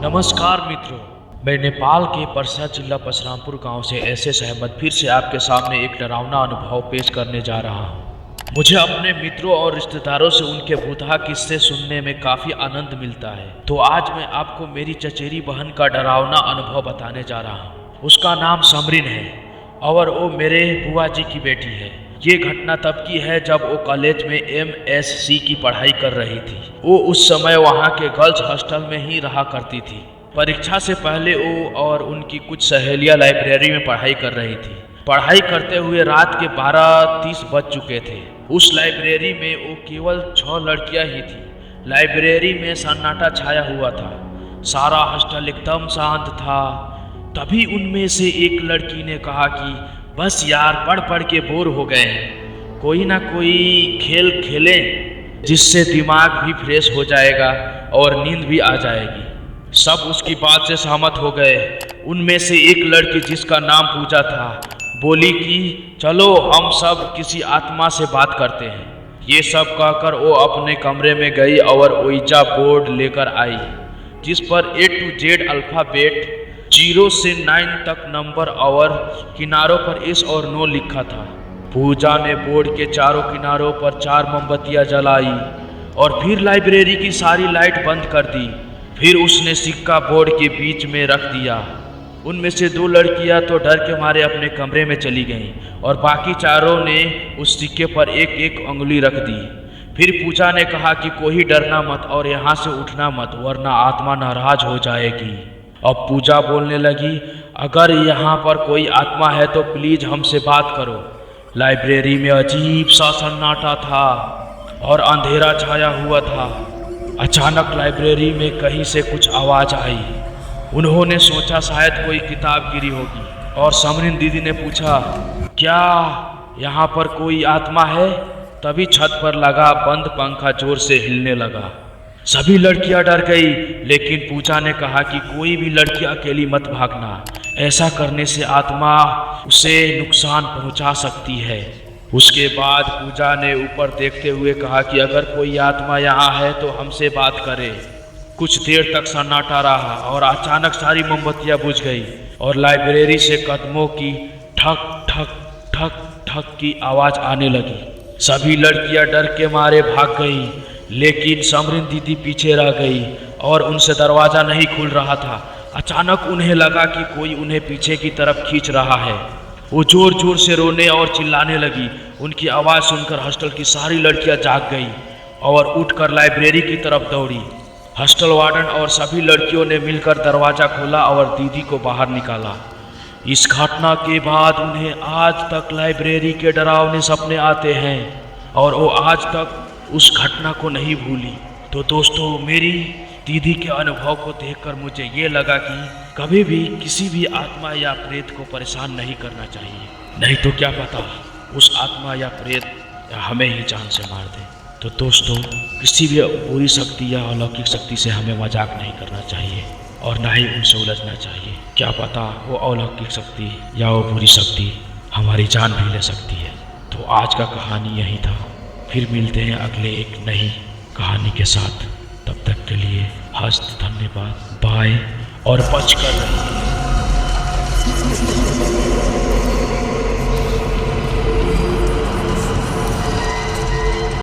नमस्कार मित्रों, मैं नेपाल के पर्सा जिला परशुरामपुर गांव से एस अहमद फिर से आपके सामने एक डरावना अनुभव पेश करने जा रहा हूं। मुझे अपने मित्रों और रिश्तेदारों से उनके भूतहा किस्से सुनने में काफ़ी आनंद मिलता है। तो आज मैं आपको मेरी चचेरी बहन का डरावना अनुभव बताने जा रहा हूँ। उसका नाम समरीन है और वो मेरे बुआ जी की बेटी है। ये घटना तब की है जब वो कॉलेज में MSc की पढ़ाई कर रही थी। वो उस समय वहाँ के गर्ल्स हॉस्टल में ही रहा करती थी। परीक्षा से पहले वो और उनकी कुछ सहेलियाँ लाइब्रेरी में पढ़ाई कर रही थी। पढ़ाई करते हुए रात के 12:30 बज चुके थे। उस लाइब्रेरी में वो केवल 6 लड़कियाँ ही थी। लाइब्रेरी में सन्नाटा छाया हुआ था। सारा हॉस्टल एकदम शांत था। तभी उनमें से एक लड़की ने कहा कि बस यार, पढ़ पढ़ के बोर हो गए हैं, कोई ना कोई खेल खेलें जिससे दिमाग भी फ्रेश हो जाएगा और नींद भी आ जाएगी। सब उसकी बात से सहमत हो गए। उनमें से एक लड़की जिसका नाम पूजा था बोली कि चलो हम सब किसी आत्मा से बात करते हैं। ये सब कहकर वो अपने कमरे में गई और ओइजा बोर्ड लेकर आई जिस पर A to Z अल्फ़ाबेट 0 से 9 तक नंबर और किनारों पर यस और नो लिखा था। पूजा ने बोर्ड के चारों किनारों पर 4 मोमबत्तियां जलाई और फिर लाइब्रेरी की सारी लाइट बंद कर दी। फिर उसने सिक्का बोर्ड के बीच में रख दिया। उनमें से 2 लड़कियां तो डर के मारे अपने कमरे में चली गईं और बाकी चारों ने उस सिक्के पर एक एक उंगली रख दी। फिर पूजा ने कहा कि कोई डरना मत और यहाँ से उठना मत, वरना आत्मा नाराज हो जाएगी। अब पूजा बोलने लगी, अगर यहाँ पर कोई आत्मा है तो प्लीज हमसे बात करो। लाइब्रेरी में अजीब सा सन्नाटा था और अंधेरा छाया हुआ था। अचानक लाइब्रेरी में कहीं से कुछ आवाज आई। उन्होंने सोचा शायद कोई किताब गिरी होगी और समरीन दीदी ने पूछा, क्या यहाँ पर कोई आत्मा है? तभी छत पर लगा बंद पंखा जोर से हिलने लगा। सभी लड़कियां डर गई, लेकिन पूजा ने कहा कि कोई भी लड़की अकेली मत भागना, ऐसा करने से आत्मा उसे नुकसान पहुंचा सकती है। उसके बाद पूजा ने ऊपर देखते हुए कहा कि अगर कोई आत्मा यहाँ है तो हमसे बात करे। कुछ देर तक सन्नाटा रहा और अचानक सारी मोमबत्तियां बुझ गई और लाइब्रेरी से कदमों की ठक ठक ठक ठक की आवाज आने लगी। सभी लड़कियां डर के मारे भाग गई, लेकिन समरीन दीदी पीछे रह गई और उनसे दरवाजा नहीं खुल रहा था। अचानक उन्हें लगा कि कोई उन्हें पीछे की तरफ खींच रहा है। वो जोर जोर से रोने और चिल्लाने लगी। उनकी आवाज़ सुनकर हॉस्टल की सारी लड़कियां जाग गई और उठकर लाइब्रेरी की तरफ दौड़ी। हॉस्टल वार्डन और सभी लड़कियों ने मिलकर दरवाज़ा खोला और दीदी को बाहर निकाला। इस घटना के बाद उन्हें आज तक लाइब्रेरी के डरावने सपने आते हैं और वो आज तक उस घटना को नहीं भूली। तो दोस्तों, मेरी दीदी के अनुभव को देखकर मुझे ये लगा कि कभी भी किसी भी आत्मा या प्रेत को परेशान नहीं करना चाहिए, नहीं तो क्या पता उस आत्मा या प्रेत या हमें ही जान से मार दे। तो दोस्तों, किसी भी बुरी शक्ति या अलौकिक शक्ति से हमें मजाक नहीं करना चाहिए और ना ही उनसे उलझना चाहिए। क्या पता वो अलौकिक शक्ति या वो बुरी शक्ति हमारी जान भी ले सकती है। तो आज का कहानी यही था। फिर मिलते हैं अगले एक नई कहानी के साथ। तब तक के लिए हस्त धन्यवाद, बाय और बच कर रहिए।